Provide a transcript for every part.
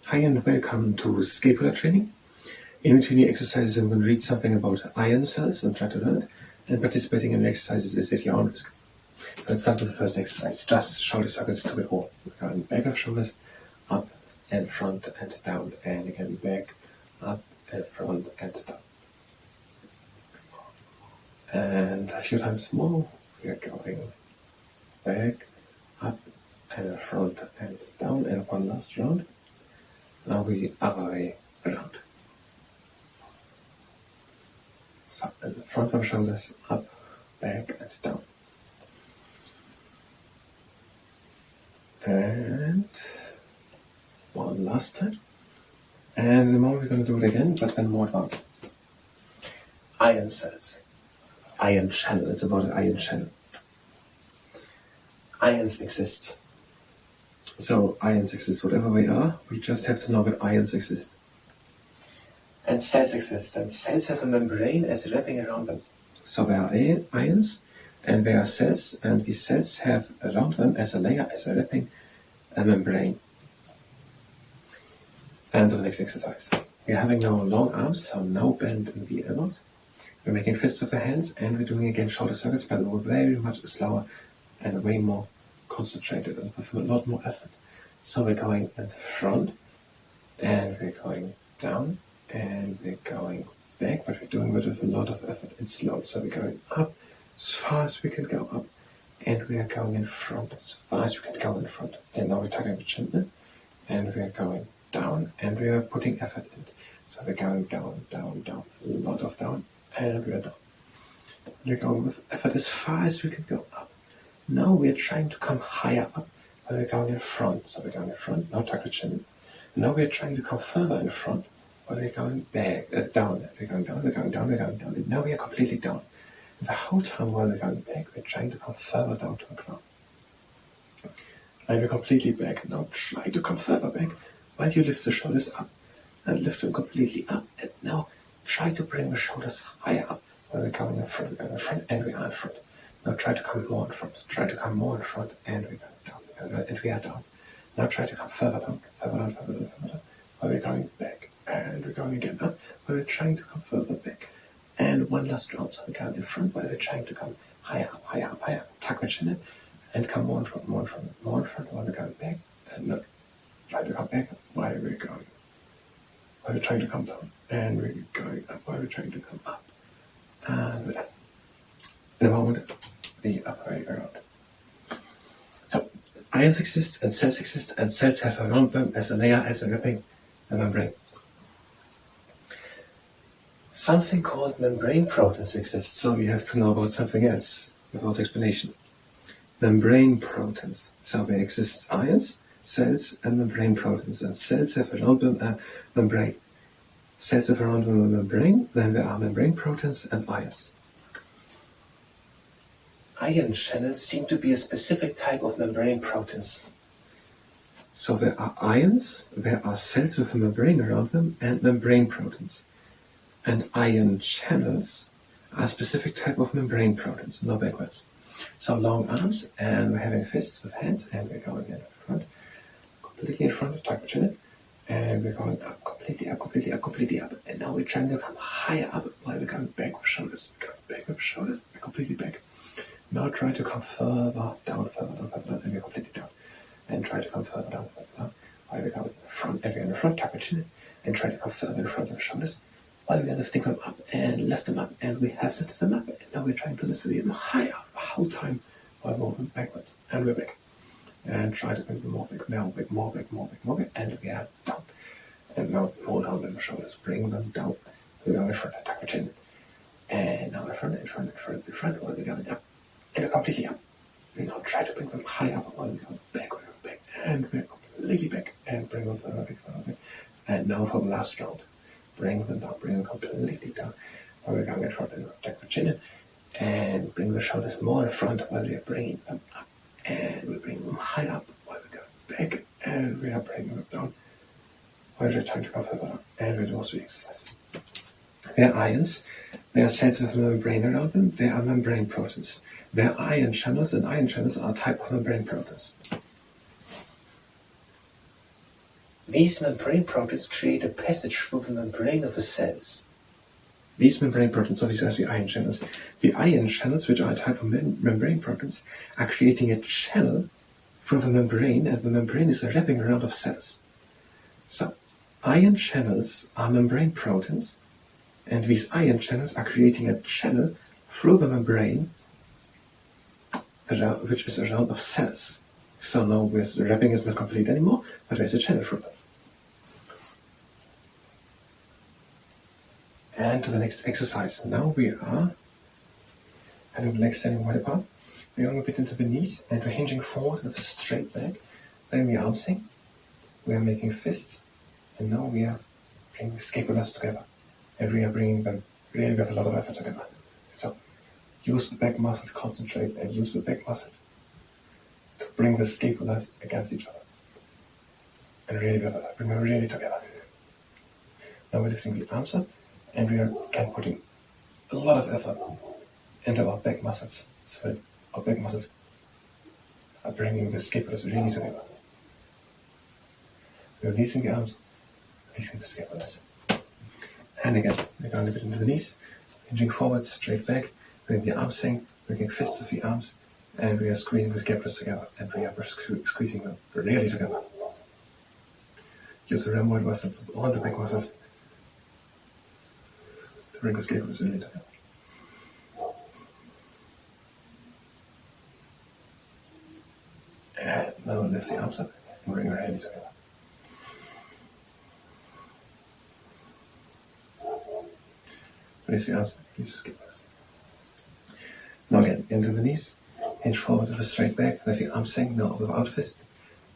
Hi and welcome to Scapula Training. In between the exercises I'm going to read something about ion cells and try to learn it, and participating in the exercises is at your own risk. Let's start with the first exercise, just shoulder circles to the wall. We're going back of shoulders, up and front and down, and again back, up and front and down. And a few times more, we are going back, up and front and down, and one last round. Now we other way around. So in the front of shoulders, up, back and down. And one last time. And in a moment we're going to do it again, but then more advanced. Ion cells. Ion channel. It's about an ion channel. Ions exist. So ions exist whatever we are. We just have to know that ions exist. And cells exist. And cells have a membrane as wrapping around them. So there are ions and there are cells, and these cells have around them as a layer, as a wrapping, a membrane. And the next exercise. We're having now long arms, so no bend in the elbows. We're making fists with the hands, and we're doing again shoulder circuits, but we're very much slower and way more concentrated and with a lot more effort. So we're going in front, and we're going down, and we're going back, but we're doing it with a lot of effort and slow. So we're going up as far as we can go up, and we are going in front as far as we can go in front. And now we're tucking the chin in, and we are going down, and we are putting effort in. So we're going down, down, down, a lot of down, and we are down. And we're going with effort as far as we can go up. Now we are trying to come higher up, but we're going in front. So we're going in front, now tuck the chin in. And now we are trying to come further in front, but we're going back, down. We're going down, we're going down, we're going down. And now we are completely down. And the whole time while we're going back, we're trying to come further down to the ground. And we're completely back. Now try to come further back while you lift the shoulders up and lift them completely up. And now try to bring the shoulders higher up while we're coming in front, and we are in front. Now try to come more in front. Try to come more in front, and we go down, and we are down. Now try to come further down, further down, further down, further down, while we're going back, and we're going again up, while we're trying to come further back. And one last round, so we're going in front, while we're trying to come higher up, higher up, higher up, tuck the chin in, and come more in front, more in front, more in front, while we're going back, and no, try to come back while we're going, while we're trying to come down, and we're going up while we're trying to come up. And we're done. In a moment, the other way around. So, ions exist, and cells have around them as a layer, as a wrapping, a membrane. Something called membrane proteins exists, so we have to know about something else without explanation. Membrane proteins. So there exists ions, cells, and membrane proteins, and cells have around them a membrane. Cells have around them a membrane, then there are membrane proteins and ions. Ion channels seem to be a specific type of membrane proteins. So there are ions, there are cells with a membrane around them, and membrane proteins. And ion channels are a specific type of membrane proteins, no backwards. So long arms, and we're having fists with hands, and we're going in front, completely in front, tuck the chin in, and we're going up, completely up, completely up, completely up. And now we're trying to come higher up while we're going back with shoulders. Going back with shoulders, we're completely back. Now try to come further down, further down, further down, and we're completely down. And try to come further down, while we're going in front, and we're in the front, tuck the chin in, and try to come further in front of the shoulders, while we are lifting them up, and lift them up, and we have lifted them up, and now we're trying to lift them even higher the whole time while moving backwards, and we're back. And try to bring them more back, more back, more back, more back, more back, and we are down. And now pull down in the shoulders, bring them down. We're going in front, tuck the chin, and now in front, in front, in front, in front, while we're going up. And we're completely up. And now try to bring them higher up while we're going back, and we're completely back, and bring them further back, further back. And now for the last round, bring them down, bring them completely down, while we're going in front, and tuck the chin in, and bring the shoulders more in front while we are bringing them up. And we bring them high up while we go back, and we are bringing them down while we're trying to come further down, and we do also the exercise. There are ions, there are cells with a membrane around them, there are membrane proteins. There are ion channels, and ion channels are a type of membrane proteins. These membrane proteins create a passage through the membrane of the cells. These membrane proteins, so these are the ion channels. The ion channels, which are a type of membrane proteins, are creating a channel through the membrane, and the membrane is wrapping around of cells. So, ion channels are membrane proteins, and these ion channels are creating a channel through the membrane, which is around of cells. So now the wrapping is not complete anymore, but there's a channel through them. And to the next exercise. Now we are having the legs standing wide apart. We're going a bit into the knees, and we're hinging forward with a straight back, letting the arms hang. We are making fists, and now we are bringing scapulas together. And we are bringing them really with a lot of effort together. So use the back muscles, concentrate, and use the back muscles to bring the scapulas against each other. And really with effort, bring them really together. Now we're lifting the arms up, and we are again putting a lot of effort into our back muscles, so that our back muscles are bringing the scapulas really together. We're releasing the arms, releasing the scapulas. And again, we're going a bit into the knees, hinging forward, straight back, bringing the arms hang, bringing fists with the arms, and we are squeezing the scapulas together, and we are squeezing them really together. Use the rhomboid muscles, all the back muscles, to bring the scapulas really together. And now lift the arms up and bring your head together. Release the arms, release the scapulas. Now again, into the knees, hinge forward with a straight back, let the arms hang, now without fists,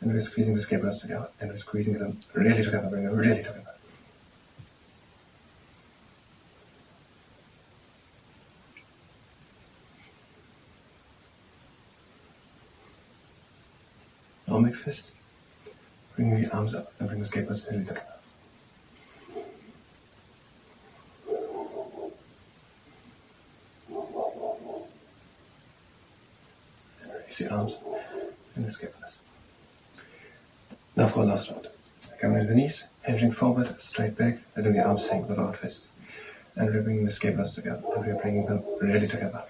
and we're squeezing the scapulas together, and we're squeezing them really together, bring them really together. Now make fists, bring the arms up, and bring the scapulas really together. The arms and the scapulas. Now for our last round. Going to the knees, hinging forward, straight back, letting the arms hang without fists. And we're bringing the scapulas together, and we're bringing them really together.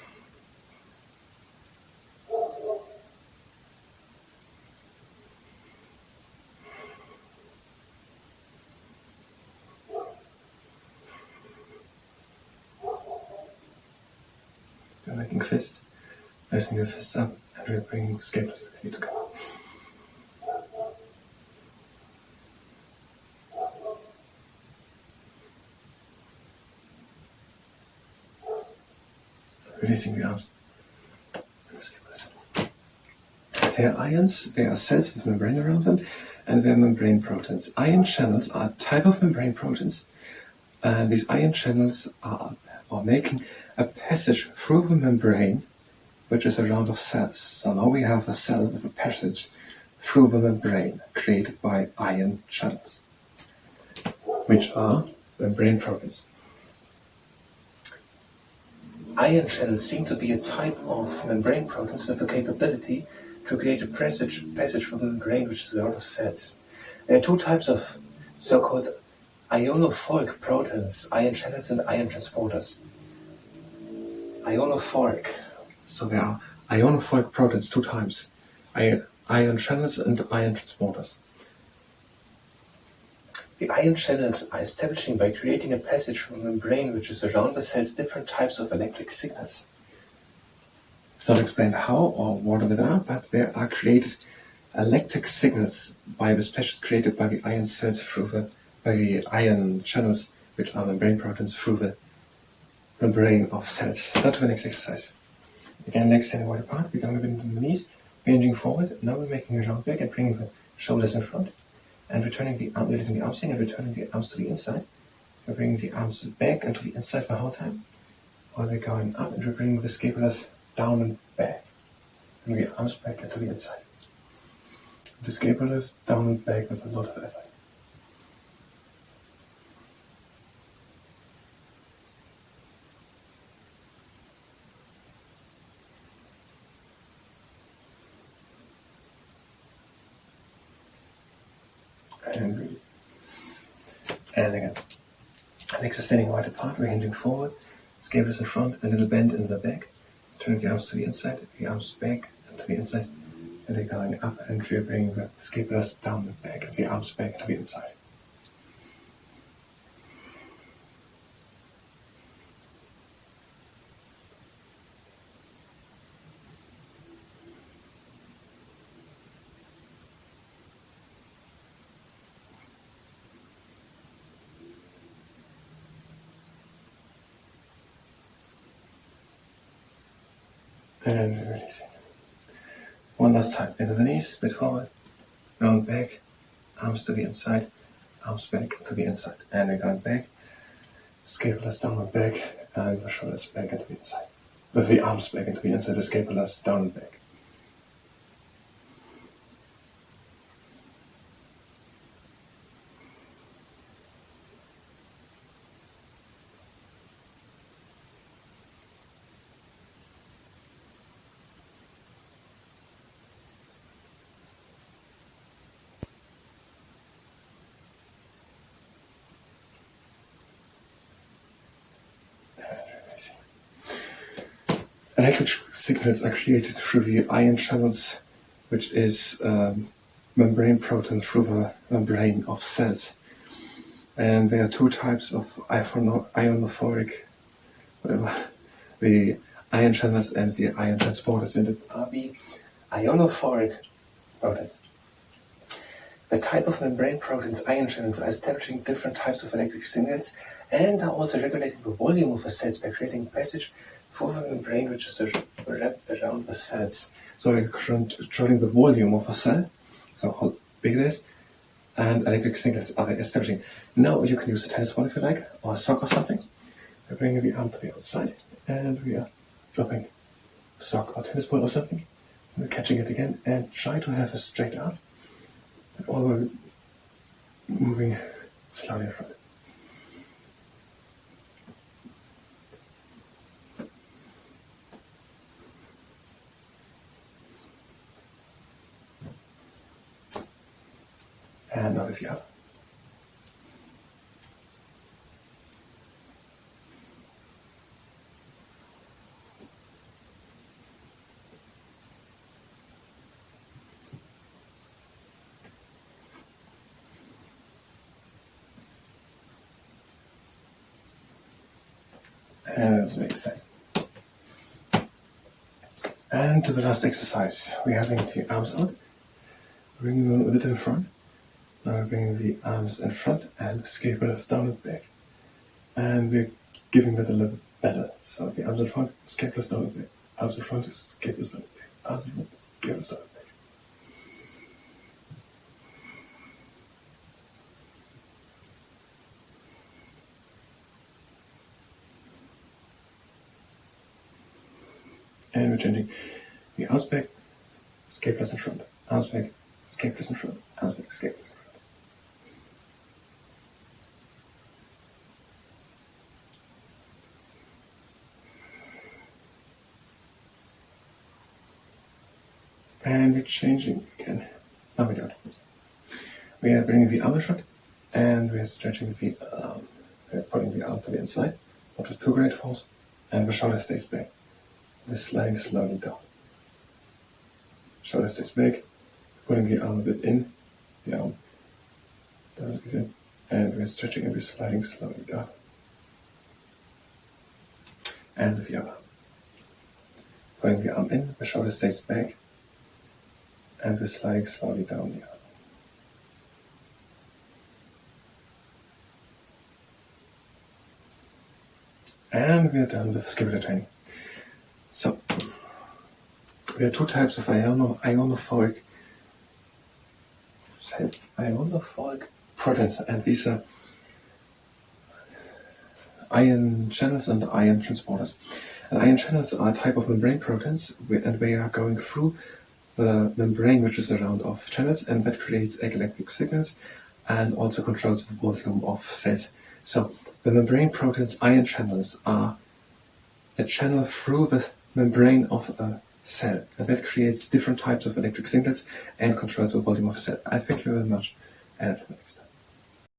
We're making fists, lifting the fists up, and we're bringing the scapulas really together. Releasing the arms and the scapulas. They are ions, they are cells with membrane around them, and they are membrane proteins. Ion channels are a type of membrane proteins, and these ion channels are making a passage through the membrane, which is around of cells. So now we have a cell with a passage through the membrane created by ion channels, which are membrane proteins. Ion channels seem to be a type of membrane proteins with the capability to create a passage through the membrane, which is around of cells. There are two types of so-called ionophoric proteins, ion channels and ion transporters. Ionophoric. So there are ionophoric proteins two types, ion channels and ion transporters. The ion channels are establishing by creating a passage from the membrane which is around the cells different types of electric signals. It's not explained how or what they are, but there are created electric signals by this passage created by the ion cells by the ion channels, which are membrane proteins, through the membrane of cells. Now to the next exercise. Again, legs standing wide apart, we're going to bend the knees, hinging forward. Now we're making a round back and bringing the shoulders in front. And returning the arm, letting the arms hang and returning the arms to the inside. We're bringing the arms back and to the inside the whole time. While we're going up and we're bringing the scapulas down and back. And the arms back and to the inside. The scapulas down and back with a lot of effort. and release. And again. Legs are standing wide apart, we're hinging forward, scapulas in front, a little bend in the back, turning the arms to the inside, the arms back and to the inside, and we're going up and we're bringing the scapulas down and back, and the arms back to the inside. And releasing. One last time, into the knees, bit forward, round back, arms to the inside, arms back to the inside. And we're going back, scapulas down and back, and the shoulders back into the inside. With the arms back into the inside, the scapulas down and back. Electric signals are created through the ion channels, which is membrane protein through the membrane of cells. And there are two types of ionophoric, the ion channels and the ion transporters, and it are the ionophoric proteins. The type of membrane proteins, ion channels, are establishing different types of electric signals and are also regulating the volume of the cells by creating passage through the membrane which is wrapped around the cells. So we're controlling the volume of a cell, so how big it is, and electric signals are establishing. Now you can use a tennis ball if you like, or a sock or something. We're bringing the arm to the outside, and we are dropping a sock or tennis ball or something. And we're catching it again, and try to have a straight arm, although moving slowly in front. And now with the other. And the exercise. And to the last exercise, we're having the arms out, bringing them a bit in front. Now we're bringing the arms in front and scapulas down and back. And we're giving that a little better. So the arms in front, scapulas down and back. Arms in front, scapulas down and back. Arms in front, scapulas down and back. And we're changing the arms back, scapulas in front. Arms back, scapulas in front. Arms back, scapulas in front. And we're changing again. No, we don't. We are bringing the arm in front, and we are stretching the arm. We are putting the arm to the inside, not with too great force, and the shoulder stays back. We're sliding slowly down. Shoulder stays back, putting the arm a bit in, the arm doesn't give in, and we're stretching and we're sliding slowly down. And with the other arm. Putting the arm in, the shoulder stays back, and we're sliding slowly down the arm. And we are done with Scapula training. So, there are two types of ionophoric proteins, and these are ion channels and ion transporters. And ion channels are a type of membrane proteins, and they are going through the membrane which is around of channels, and that creates electric signals and also controls the volume of cells. So the membrane proteins ion channels are a channel through the membrane of a cell, and that creates different types of electric signals and controls the volume of a cell. I thank you very much and until next time.